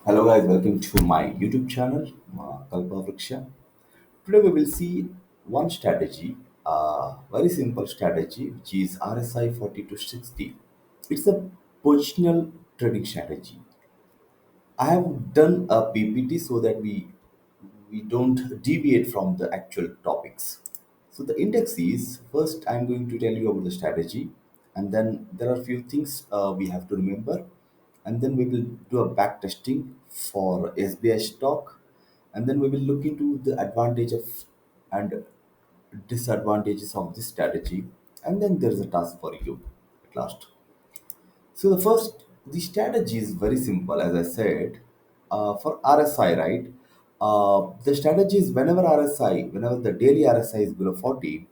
Hello guys, welcome to my YouTube channel, Kalpa Vriksha. Today we will see one strategy, very simple strategy, which is RSI 40 to 60. It's a positional trading strategy. I have done a PPT so that we don't deviate from the actual topics. So the index is first I'm going to tell you about the strategy, and then there are a few things we have to remember, and then we will do a back testing for SBI stock, and then we will look into the advantage of and disadvantages of this strategy, and then there is a task for you at last. So the strategy is very simple, as I said, for RSI, right? The strategy is whenever the daily RSI is below 40,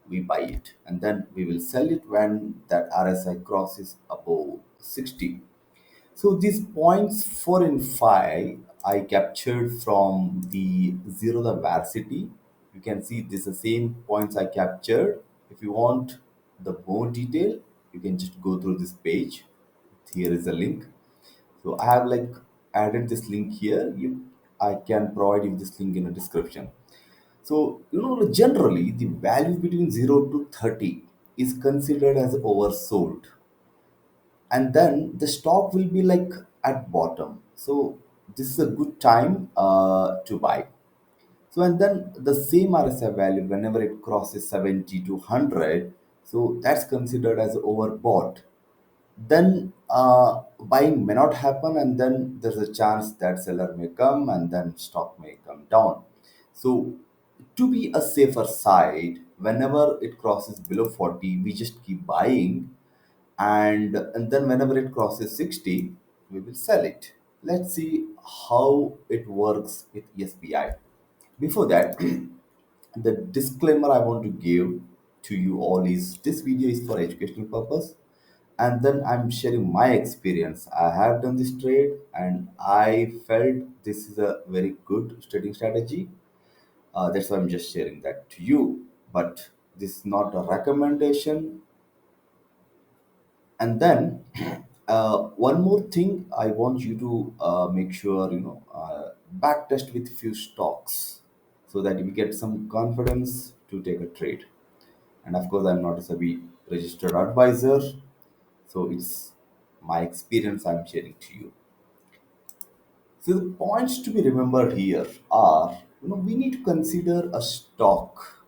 we buy it, and then we will sell it when that RSI crosses above 60. So these points 4 and 5 I captured from the zero the varsity. You can see this the same points I captured. If you want the more detail, you can just go through this page. Here is a link. So I have like added this link here. I can provide you this link in the description. So generally the value between 0 to 30 is considered as oversold, and then the stock will be like at bottom. So this is a good time to buy. So and then the same RSI value whenever it crosses 70 to 100, so that's considered as overbought. Then buying may not happen, and then there's a chance that seller may come and then stock may come down. So to be a safer side, whenever it crosses below 40, we just keep buying, and then whenever it crosses 60, we will sell it. Let's see how it works with SBI. Before that, the disclaimer I want to give to you all is this video is for educational purpose, and then I'm sharing my experience. I have done this trade and I felt this is a very good trading strategy. That's why I'm just sharing that to you. But this is not a recommendation. And then one more thing I want you to make sure back test with few stocks so that you get some confidence to take a trade. And of course, I'm not a SEBI registered advisor, so it's my experience I'm sharing to you. So the points to be remembered here are, we need to consider a stock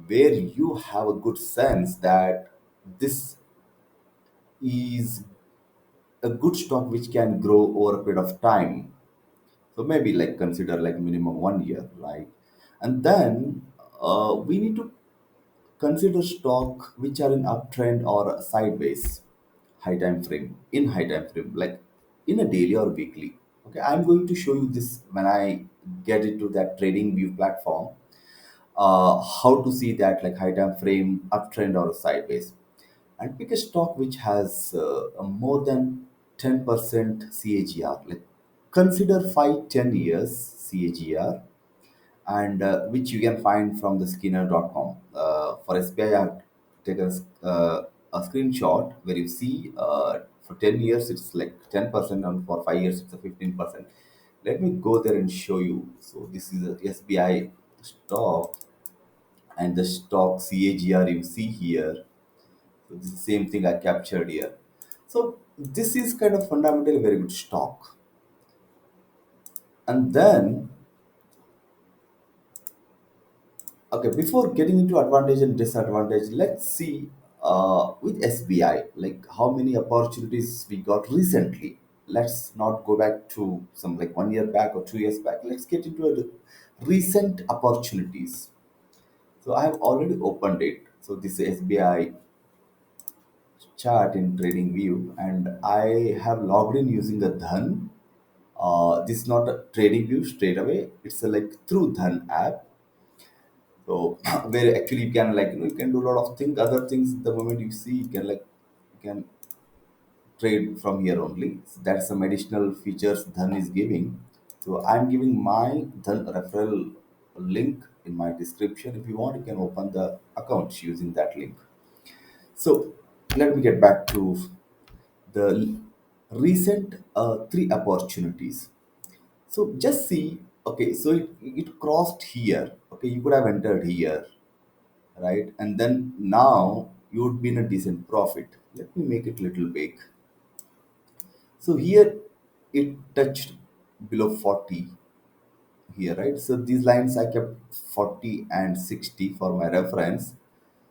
where you have a good sense that this is a good stock which can grow over a period of time. So maybe like consider like minimum 1 year, right? And then we need to consider stock which are in uptrend or sideways, high time frame, like in a daily or weekly. Okay, I'm going to show you this when I get into that trading view platform, how to see that like high time frame, uptrend or sideways, and pick a stock which has a more than 10% CAGR. Like consider 5-10 years CAGR, and which you can find from the Skinner.com. For SBI, I have taken a screenshot where you see for 10 years it's like 10%, and for 5 years it's a 15%. Let me go there and show you. So this is a SBI stock, and the stock CAGR you see here. So this is the same thing I captured here. So this is kind of fundamentally very good stock. And then, okay, before getting into advantage and disadvantage, let's see with SBI, like how many opportunities we got recently. Let's not go back to some like 1 year back or 2 years back. Let's get into recent opportunities. So I have already opened it. So this is SBI chart in TradingView, and I have logged in using a Dhan. This is not a TradingView straight away. It's a, like through Dhan app. So where actually you can like you can do a lot of things, other things. The moment you see, you can trade from here only. So that's some additional features Dhan is giving. So I'm giving my Dhan referral link in my description. If you want, you can open the account using that link. So let me get back to the recent three opportunities. So just see, okay, so it crossed here. Okay, you could have entered here, right? And then now you would be in a decent profit. Let me make it little big. So here it touched below 40 here, right? So these lines I kept 40 and 60 for my reference.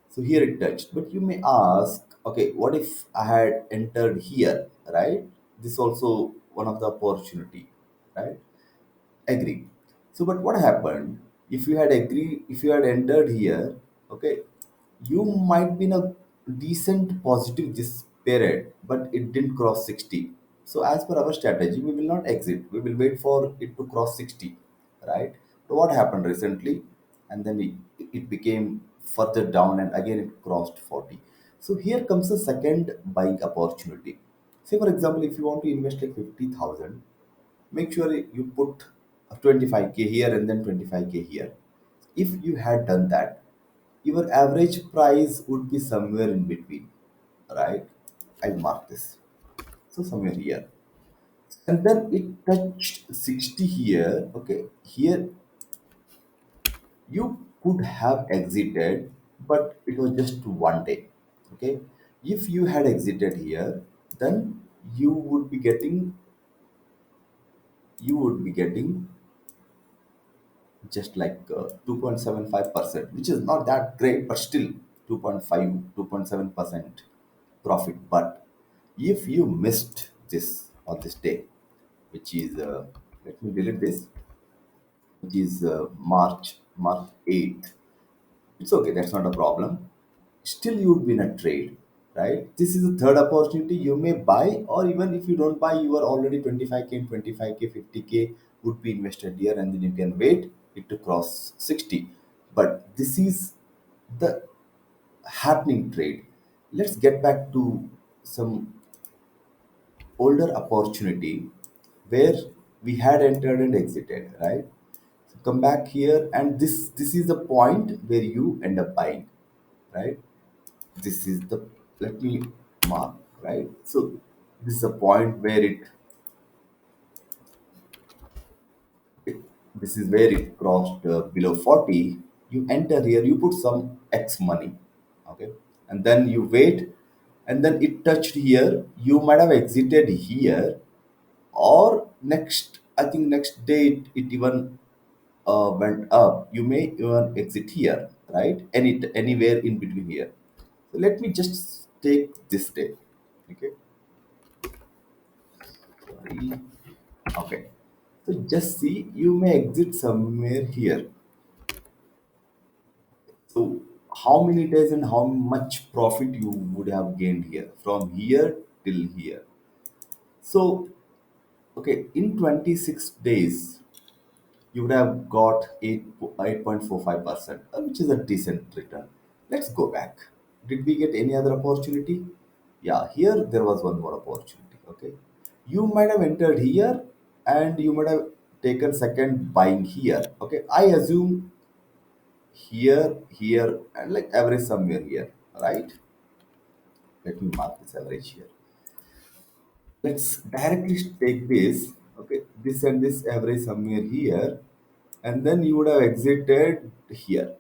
So here it touched. But you may ask, okay, what if I had entered here, right? This also one of the opportunity, right? Agree. So, but what happened if you had entered here, okay, you might be in a decent positive this period, but it didn't cross 60. So, as per our strategy, we will not exit. We will wait for it to cross 60, right? So, what happened recently? And then it became further down and again it crossed 40. So, here comes the second buying opportunity. Say, for example, if you want to invest like 50,000, make sure you put 25K here and then 25K here. If you had done that, your average price would be somewhere in between, right? I mark this. So somewhere here. And then it touched 60 here. Okay, here you could have exited, but it was just one day. Okay, if you had exited here, then you would be getting you would be getting just like 2.75%, which is not that great, but still 2.5, 2.7% profit. But if you missed this on this day, which is, let me delete this, which is March 8th, it's okay, that's not a problem. Still, you would be in a trade, right? This is the third opportunity you may buy, or even if you don't buy, you are already 25K and 25K, 50K would be invested here, and then you can wait it to cross 60. But this is the happening trade. Let's get back to some older opportunity where we had entered and exited, right? So come back here, and this is the point where you end up buying, right? This is the let me mark, right? So this is a point where it this is where it crossed below 40. You enter here, you put some X money, okay, and then you wait, and then it touched here. You might have exited here, or next, I think next day it even went up. You may even exit here, right? Anywhere in between here. So let me just take this day, okay. Sorry. Okay. So just see, you may exit somewhere here. So how many days and how much profit you would have gained here from here till here. So okay, in 26 days, you would have got 8.45%, which is a decent return. Let's go back. Did we get any other opportunity? Yeah, here there was one more opportunity. Okay, you might have entered here and you might have taken second buying here. Okay, I assume here, and like average somewhere here, right? Let me mark this average here. Let's directly take this. Okay, this and this average somewhere here, and then you would have exited here.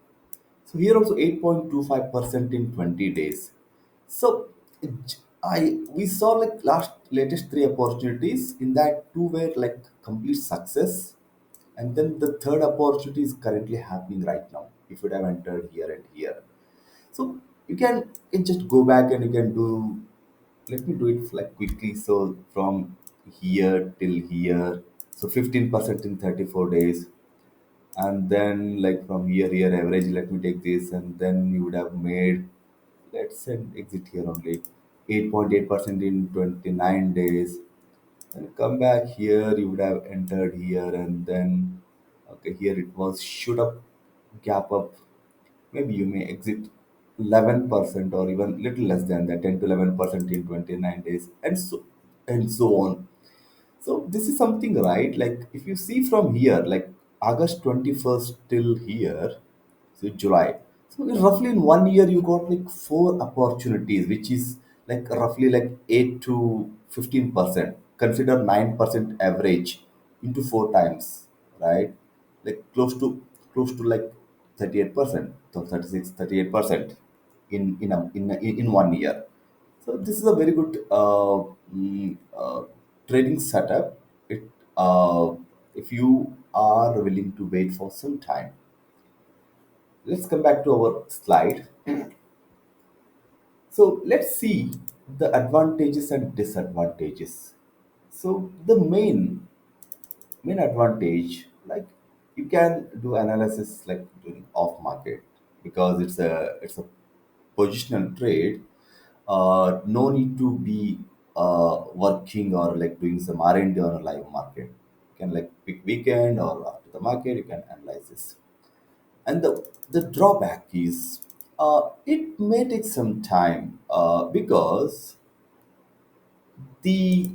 So here also 8.25% in 20 days. So I we saw like latest three opportunities. In that two were like complete success, and then the third opportunity is currently happening right now. If you would have entered here and here, so you can just go back and you can do. Let me do it like quickly. So from here till here, so 15% in 34 days, and then like from here average, let me take this, and then you would have made, let's say exit here only, 8.8% in 29 days, and come back here, you would have entered here, and then okay, here it was shoot up, gap up, maybe you may exit 11% or even little less than that, 10 to 11% in 29 days, and so on. So this is something, right? Like if you see from here, like August 21st till here, so July. So roughly in 1 year, you got like four opportunities, which is like roughly like 8 to 15%. Consider 9% average. into four times, right? Like close to like 38%, so 36, 38% in 1 year. So this is a very good trading setup. It if you are willing to wait for some time. Let's come back to our slide. So let's see the advantages and disadvantages. So the main advantage, like you can do analysis like during off market, because it's a positional trade. No need to be working or like doing some R&D on a live market. You can like pick weekend or after the market you can analyze this. And the drawback is it may take some time because the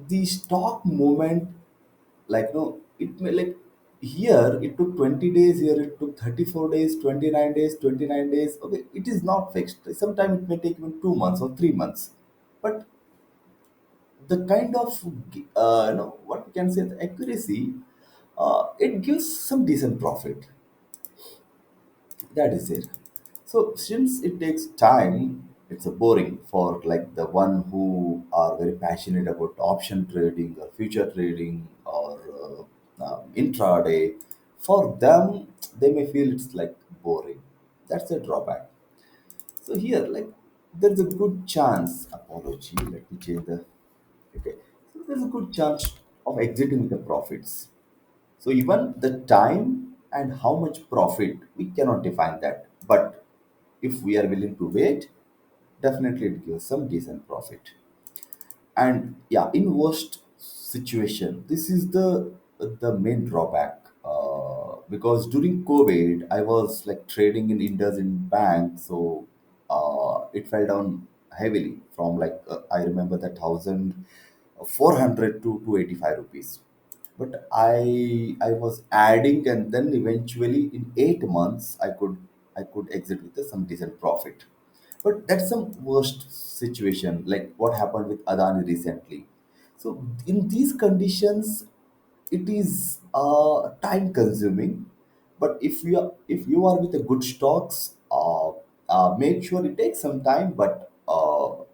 the stock movement, like no, it may like here it took 20 days, here it took 34 days, 29 days, 29 days. Okay, it is not fixed. Sometimes it may take even 2 months or 3 months. But the kind of what we can say, the accuracy, it gives some decent profit. That is it. So since it takes time, it's a boring for like the one who are very passionate about option trading or future trading or intraday. For them, they may feel it's like boring. That's a drawback. So here, like, there's a good chance. Apology. Let me change the. Okay. So there's a good chance of exiting with the profits. So even the time and how much profit, we cannot define that. But if we are willing to wait, definitely it gives some decent profit. And yeah, in worst situation, this is the main drawback. Because during COVID, I was like trading in Indus in bank, so it fell down heavily from like I remember that 1,400 to 285 rupees. But I was adding, and then eventually in 8 months I could exit with some decent profit. But that's some worst situation, like what happened with Adani recently. So in these conditions, it is time consuming. But if you are with a good stocks, make sure it takes some time, but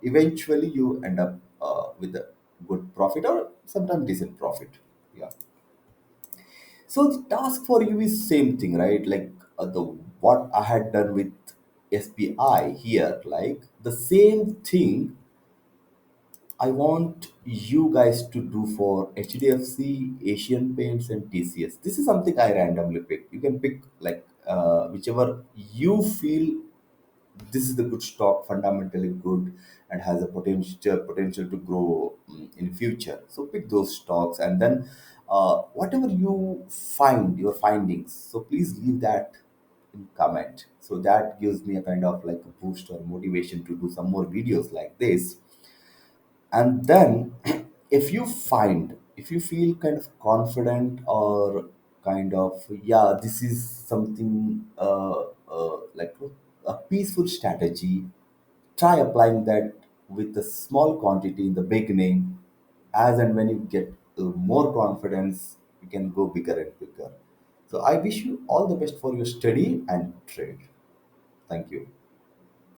eventually you end up with a good profit or sometimes decent profit. Yeah. So the task for you is same thing, right? Like the what I had done with SPI here, like the same thing I want you guys to do for HDFC, Asian Paints, and TCS. This is something I randomly pick. You can pick like whichever you feel this is the good stock, fundamentally good, and has a potential to grow in future. So pick those stocks, and then whatever you find, your findings. So please leave that in comment. So that gives me a kind of like a boost or motivation to do some more videos like this. And then if you feel kind of confident or kind of, yeah, this is something like a peaceful strategy, try applying that with a small quantity in the beginning. As and when you get more confidence, you can go bigger and bigger. So I wish you all the best for your study and trade. Thank you.